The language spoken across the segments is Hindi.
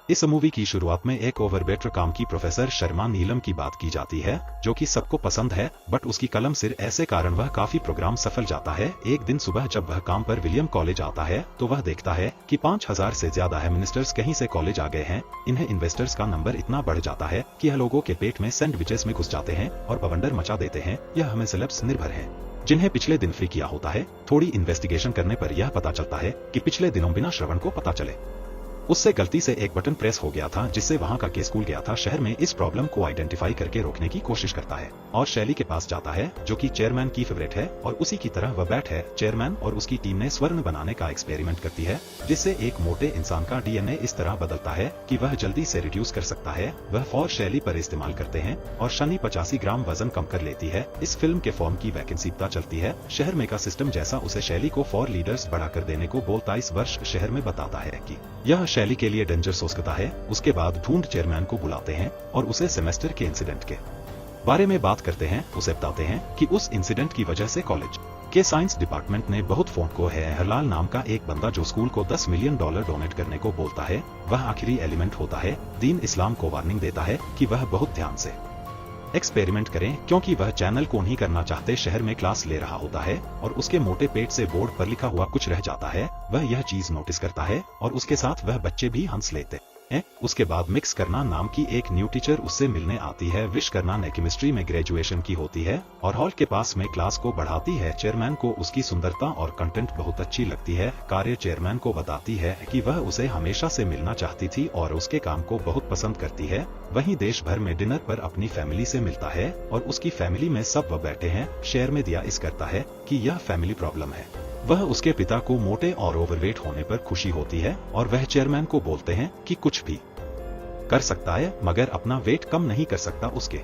इस मूवी की शुरुआत में एक ओवरबेटर काम की प्रोफेसर शर्मा नीलम की बात की जाती है, जो कि सबको पसंद है, बट उसकी कलम सिर ऐसे कारण वह काफी प्रोग्राम सफल जाता है। एक दिन सुबह जब वह काम पर विलियम कॉलेज आता है तो वह देखता है कि 5000 से ज्यादा है मिनिस्टर्स कहीं से कॉलेज आ गए हैं। इन्हें इन्वेस्टर्स का नंबर इतना बढ़ जाता है कि यह लोगों के पेट में सैंडविचेस में घुस जाते हैं और बवंडर मचा देते हैं। यह हमें सेलेब्स निर्भर है जिन्हें पिछले दिन फ्री किया होता है। थोड़ी इन्वेस्टिगेशन करने पर यह पता चलता है कि पिछले दिनों बिना श्रवण को पता चले उससे गलती से एक बटन प्रेस हो गया था, जिससे वहां का केस खुल गया था। शहर में इस प्रॉब्लम को आइडेंटिफाई करके रोकने की कोशिश करता है और शैली के पास जाता है, जो कि चेयरमैन की फेवरेट है और उसी की तरह वह बैठ है। चेयरमैन और उसकी टीम ने स्वर्ण बनाने का एक्सपेरिमेंट करती है, जिससे एक मोटे इंसान का डीएनए इस तरह बदलता है कि वह जल्दी से रिड्यूस कर सकता है। वह फॉर शैली पर इस्तेमाल करते हैं और शनि 85 ग्राम वजन कम कर लेती है। इस फिल्म के फॉर्म की वैकेंसी पता चलती है। शहर में का सिस्टम जैसा उसे शैली को फॉर लीडर्स बढ़ा कर देने को बोलता। इस वर्ष शहर में बताता है कि यह शैली के लिए डेंजर हो सकता है। उसके बाद ढूंढ चेयरमैन को बुलाते हैं और उसे सेमेस्टर के इंसिडेंट के बारे में बात करते हैं। उसे बताते हैं कि उस इंसिडेंट की वजह से कॉलेज के साइंस डिपार्टमेंट ने बहुत फोन को है। हरलाल नाम का एक बंदा जो स्कूल को $10 मिलियन डोनेट करने को बोलता है, वह आखिरी एलिमेंट होता है। दीन इस्लाम को वार्निंग देता है कि वह बहुत ध्यान से एक्सपेरिमेंट करें, क्योंकि वह चैनल को नहीं करना चाहते। शहर में क्लास ले रहा होता है और उसके मोटे पेट से बोर्ड पर लिखा हुआ कुछ रह जाता है। वह यह चीज नोटिस करता है और उसके साथ वह बच्चे भी हंस लेते हैं। उसके बाद मिक्स करना नाम की एक न्यू टीचर उससे मिलने आती है। विश करना ने केमिस्ट्री में ग्रेजुएशन की होती है और हॉल के पास में क्लास को बढ़ाती है। चेयरमैन को उसकी सुंदरता और कंटेंट बहुत अच्छी लगती है। कार्य चेयरमैन को बताती है कि वह उसे हमेशा से मिलना चाहती थी और उसके काम को बहुत पसंद करती है। वहीं देश भर में डिनर पर अपनी फैमिली से मिलता है और उसकी फैमिली में सब वह बैठे हैं। शेयर में दिया इस करता है कि यह फैमिली प्रॉब्लम है। वह उसके पिता को मोटे और ओवरवेट होने पर खुशी होती है और वह चेयरमैन को बोलते हैं कि कुछ भी कर सकता है मगर अपना वेट कम नहीं कर सकता। उसके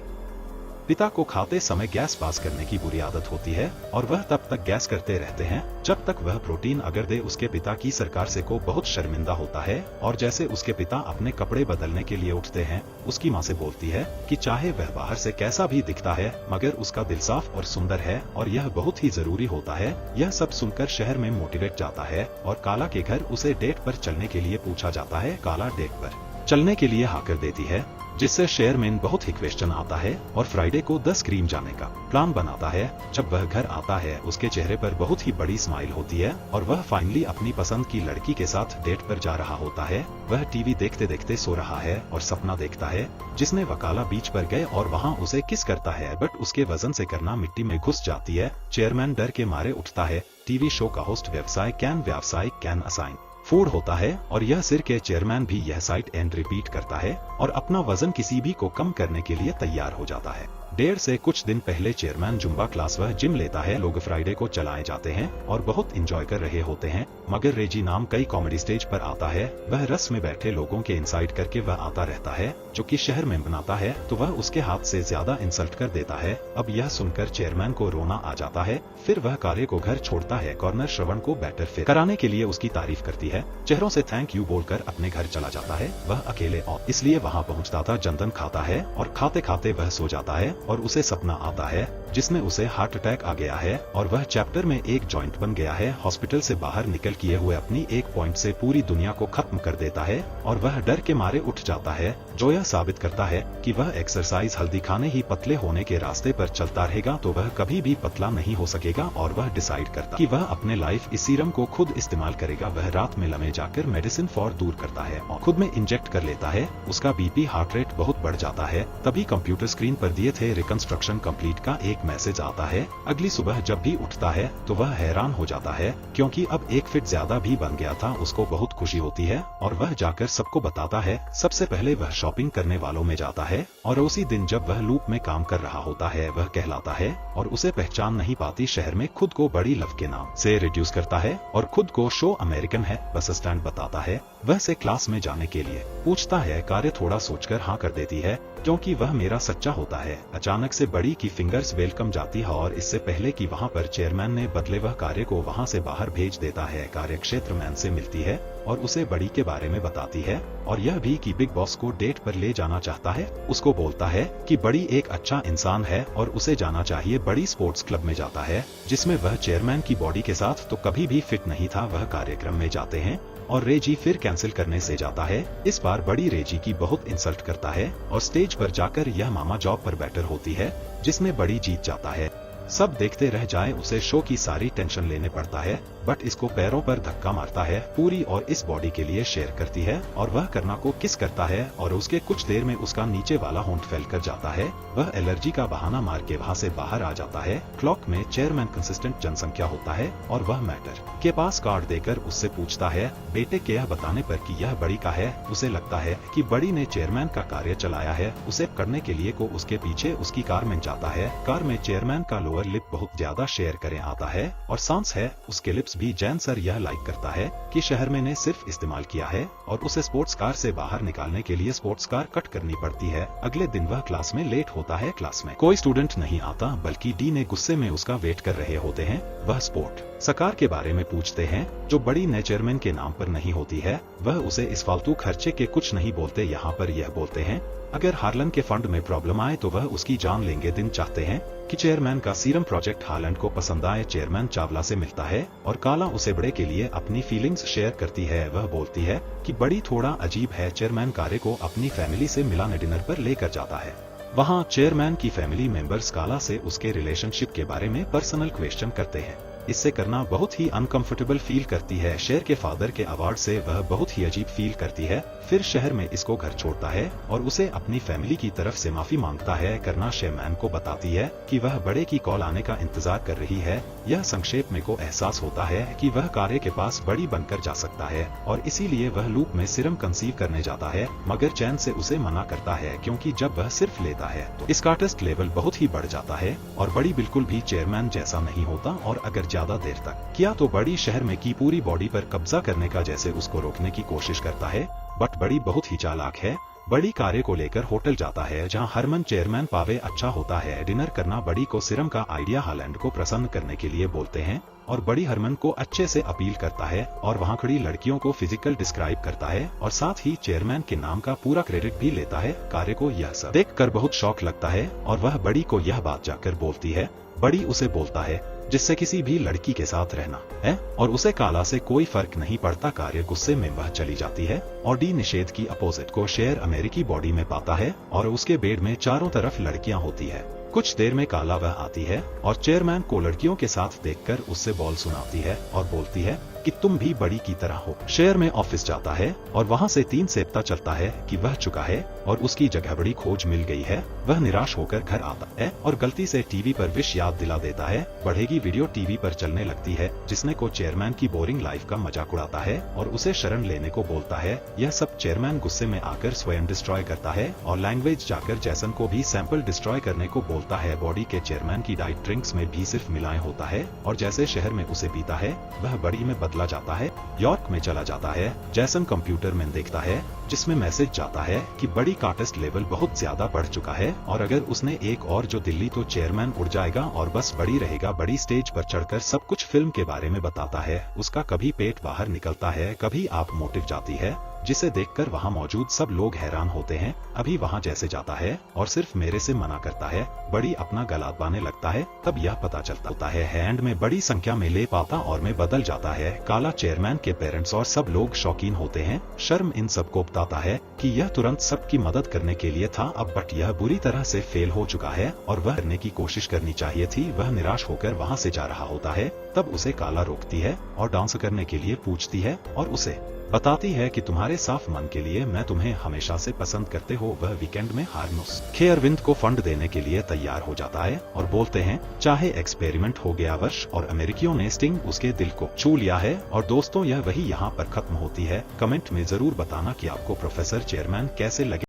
पिता को खाते समय गैस पास करने की बुरी आदत होती है और वह तब तक गैस करते रहते हैं जब तक वह प्रोटीन अगर दे। उसके पिता की सरकार से को बहुत शर्मिंदा होता है और जैसे उसके पिता अपने कपड़े बदलने के लिए उठते हैं, उसकी माँ से बोलती है कि चाहे वह बाहर से कैसा भी दिखता है मगर उसका दिल साफ और सुंदर है और यह बहुत ही जरूरी होता है। यह सब सुनकर शहर में मोटिवेट जाता है और काला के घर उसे डेट पर चलने के लिए पूछा जाता है। काला डेट पर चलने के लिए हाँ कर देती है, जिससे चेयरमैन बहुत ही क्वेश्चन आता है और फ्राइडे को 10 क्रीम जाने का प्लान बनाता है। जब वह घर आता है उसके चेहरे पर बहुत ही बड़ी स्माइल होती है और वह फाइनली अपनी पसंद की लड़की के साथ डेट पर जा रहा होता है। वह टीवी देखते देखते सो रहा है और सपना देखता है जिसने वकाला बीच पर गए और वहां उसे किस करता है, बट उसके वजन से करना मिट्टी में घुस जाती है। चेयरमैन डर के मारे उठता है। टीवी शो का होस्ट व्यवसाय कैन असाइन फूड होता है और यह सिर के चेयरमैन भी यह साइट एंड रिपीट करता है और अपना वजन किसी भी को कम करने के लिए तैयार हो जाता है। डेढ़ से कुछ दिन पहले चेयरमैन जुम्बा क्लास वह जिम लेता है। लोग फ्राइडे को चलाए जाते हैं और बहुत इंजॉय कर रहे होते हैं, मगर रेजी नाम कई कॉमेडी स्टेज पर आता है। वह रस में बैठे लोगों के इंसाइट करके वह आता रहता है, जो कि शहर में बनाता है तो वह उसके हाथ से ज्यादा इंसल्ट कर देता है। अब यह सुनकर चेयरमैन को रोना आ जाता है। फिर वह कार्य को घर छोड़ता है। कॉर्नर श्रवण को बेटर फिट कराने के लिए उसकी तारीफ करती है। चेहरों से थैंक यू बोलकर अपने घर चला जाता है। वह अकेले और इसलिए वहाँ पहुँचता था। जनधन खाता है और खाते खाते वह सो जाता है और उसे सपना आता है जिसमें उसे हार्ट अटैक आ गया है और वह चैप्टर में एक जॉइंट बन गया है। हॉस्पिटल से बाहर निकल किए हुए अपनी एक पॉइंट से पूरी दुनिया को खत्म कर देता है और वह डर के मारे उठ जाता है, जो यह साबित करता है कि वह एक्सरसाइज हल्दी खाने ही पतले होने के रास्ते पर चलता रहेगा तो वह कभी भी पतला नहीं हो सकेगा। और वह डिसाइड करता कि वह अपने लाइफ इस सीरम को खुद इस्तेमाल करेगा। वह रात में लम्हे जाकर मेडिसिन फॉर दूर करता है और खुद में इंजेक्ट कर लेता है। उसका बीपी हार्ट रेट बहुत बढ़ जाता है। तभी कंप्यूटर स्क्रीन पर दिए थे रिकंस्ट्रक्शन कंप्लीट का एक मैसेज आता है। अगली सुबह जब भी उठता है तो वह हैरान हो जाता है क्योंकि अब 1 फीट ज्यादा भी बन गया था। उसको बहुत खुशी होती है और वह जाकर सबको बताता है। सबसे पहले वह शॉपिंग करने वालों में जाता है और उसी दिन जब वह लूप में काम कर रहा होता है वह कहलाता है और उसे पहचान नहीं पाती शहर में खुद को बड़ी लव के नाम से रिड्यूस करता है और खुद को शो अमेरिकन है बस स्टैंड बताता है। वह से क्लास में जाने के लिए पूछता है। कार्य थोड़ा सोचकर हाँ कर देती है क्योंकि वह मेरा सच्चा होता है। अचानक से बड़ी की फिंगर्स वेलकम जाती है और इससे पहले कि वहां पर चेयरमैन ने बदले वह कार्य को वहां से बाहर भेज देता है। कार्य क्षेत्र मैन से मिलती है और उसे बड़ी के बारे में बताती है और यह भी कि बिग बॉस को डेट पर ले जाना चाहता है। उसको बोलता है कि बड़ी एक अच्छा इंसान है और उसे जाना चाहिए। बड़ी स्पोर्ट्स क्लब में जाता है जिसमें वह चेयरमैन की बॉडी के साथ तो कभी भी फिट नहीं था। वह कार्यक्रम में जाते हैं और रेजी फिर कैंसिल करने से जाता है। इस बार बड़ी रेजी की बहुत इंसल्ट करता है और स्टेज पर जाकर यह मामा जॉब पर बेटर होती है, जिसमें बड़ी जीत जाता है। सब देखते रह जाएं, उसे शो की सारी टेंशन लेने पड़ता है, बट इसको पैरों पर धक्का मारता है पूरी और इस बॉडी के लिए शेयर करती है और वह करना को किस करता है और उसके कुछ देर में उसका नीचे वाला होंठ फैल कर जाता है। वह एलर्जी का बहाना मार के वहाँ से बाहर आ जाता है। क्लॉक में चेयरमैन कंसिस्टेंट जनसंख्या होता है और वह मैटर के पास कार्ड देकर उससे पूछता है बेटे के यह बताने पर कि यह बड़ी का है। उसे लगता है कि बड़ी ने चेयरमैन का कार्य चलाया है। उसे करने के लिए को उसके पीछे उसकी कार में जाता है। कार में चेयरमैन का लोअर लिप बहुत ज्यादा शेयर करें आता है और सांस है उसके लिप्स भी। जैन सर यह लाइक करता है कि शहर में ने सिर्फ इस्तेमाल किया है और उसे स्पोर्ट्स कार से बाहर निकालने के लिए स्पोर्ट्स कार कट करनी पड़ती है। अगले दिन वह क्लास में लेट होता है। क्लास में कोई स्टूडेंट नहीं आता बल्कि डी ने गुस्से में उसका वेट कर रहे होते हैं। वह स्पोर्ट सकार के बारे में पूछते हैं जो बड़ी ने चेयरमैन के नाम पर नहीं होती है। वह उसे इस फालतू खर्चे के कुछ नहीं बोलते। यहाँ पर यह बोलते हैं अगर हार्लन के फंड में प्रॉब्लम आए तो वह उसकी जान लेंगे। दिन चाहते हैं कि चेयरमैन का सीरम प्रोजेक्ट हार्लन को पसंद आए। चेयरमैन चावला से मिलता है और काला उसे बड़े के लिए अपनी फीलिंग्स शेयर करती है। वह बोलती है कि बड़ी थोड़ा अजीब है। चेयरमैन कारे को अपनी फैमिली से मिलाने डिनर पर लेकर जाता है। वहाँ चेयरमैन की फैमिली मेंबर्स काला से उसके रिलेशनशिप के बारे में पर्सनल क्वेश्चन करते हैं। इससे करना बहुत ही अनकंफर्टेबल फील करती है। शेर के फादर के अवार्ड से वह बहुत ही अजीब फील करती है। फिर शहर में इसको घर छोड़ता है और उसे अपनी फैमिली की तरफ से माफी मांगता है। करना शेरमैन को बताती है कि वह बड़े की कॉल आने का इंतजार कर रही है। यह संक्षेप में को एहसास होता है कि वह कारे के पास बड़ी बनकर जा सकता है और इसीलिए वह लूप में सिरम कंसीव करने जाता है, मगर चैन से उसे मना करता है क्योंकि जब वह सिर्फ लेता है तो इसका टेस्ट लेवल बहुत ही बढ़ जाता है और बड़ी बिल्कुल भी चेयरमैन जैसा नहीं होता और अगर ज्यादा देर तक किया तो बड़ी शहर में की पूरी बॉडी पर कब्जा करने का जैसे उसको रोकने की कोशिश करता है। बट बड़ी बहुत ही चालाक है। बड़ी कार्य को लेकर होटल जाता है जहां हरमन चेयरमैन पावे अच्छा होता है। डिनर करना बड़ी को सिरम का आइडिया हालैंड को प्रसन्न करने के लिए बोलते हैं और बड़ी हरमन को अच्छे से अपील करता है और वहां खड़ी लड़कियों को फिजिकल डिस्क्राइब करता है और साथ ही चेयरमैन के नाम का पूरा क्रेडिट भी लेता है। कार्य को यह सब देखकर बहुत शौक लगता है और वह बड़ी को यह बात जाकर बोलती है। बड़ी उसे बोलता है जिससे किसी भी लड़की के साथ रहना है और उसे काला से कोई फर्क नहीं पड़ता। कार्य गुस्से में वह चली जाती है और डी निषेध की अपोजिट को शेयर अमेरिकी बॉडी में पाता है और उसके बेड में चारों तरफ लड़कियां होती है। कुछ देर में काला वह आती है और चेयरमैन को लड़कियों के साथ देखकर उससे बॉल सुनाती है और बोलती है कि तुम भी बड़ी की तरह हो। शेयर में ऑफिस जाता है और वहां से 3 से पता चलता है कि वह चुका है और उसकी जगह बड़ी खोज मिल गई है। वह निराश होकर घर आता है और गलती से टीवी पर विश याद दिला देता है। बढ़ेगी वीडियो टीवी पर चलने लगती है जिसने को चेयरमैन की बोरिंग लाइफ का मजाक उड़ाता है और उसे शरण लेने को बोलता है। यह सब चेयरमैन गुस्से में आकर स्वयं डिस्ट्रॉय करता है और लैंग्वेज जाकर जैसन को भी सैंपल डिस्ट्रॉय करने को बोलता है। बॉडी के चेयरमैन की डाइट ड्रिंक्स में भी सिर्फ मिलाए होता है और जैसे शहर में उसे पीता है वह बड़ी में बदला जाता है। यॉर्क में चला जाता है। जैसन कंप्यूटर में देखता है जिसमें मैसेज जाता है कि बड़ी का टेस्ट लेवल बहुत ज्यादा बढ़ चुका है और अगर उसने एक और जो दिल्ली तो चेयरमैन उड़ जाएगा और बस बड़ी रहेगा। बड़ी स्टेज पर चढ़कर सब कुछ फिल्म के बारे में बताता है। उसका कभी पेट बाहर निकलता है, कभी आप मोटिव जाती है, जिसे देखकर वहां मौजूद सब लोग हैरान होते हैं। अभी वहां जैसे जाता है और सिर्फ मेरे से मना करता है। बड़ी अपना गला दबाने लगता है, तब यह पता चलता है हैंड में बड़ी संख्या में ले पाता और में बदल जाता है। काला चेयरमैन के पेरेंट्स और सब लोग शौकीन होते हैं। शर्म इन सबको बताता है कि यह तुरंत सबकी मदद करने के लिए था अब बट यह बुरी तरह से फेल हो चुका है और वह करने की कोशिश करनी चाहिए थी। वह निराश होकर वहां से जा रहा होता है, तब उसे काला रोकती है और डांस करने के लिए पूछती है और उसे बताती है कि तुम्हारे साफ मन के लिए मैं तुम्हें हमेशा से पसंद करते हो। वह वीकेंड में हार्मोस के अरविंद को फंड देने के लिए तैयार हो जाता है और बोलते हैं चाहे एक्सपेरिमेंट हो गया वर्ष और अमेरिकियों ने स्टिंग उसके दिल को छू लिया है। और दोस्तों यह वही यहाँ पर खत्म होती है। कमेंट में जरूर बताना कि आपको प्रोफेसर चेयरमैन कैसे लगे।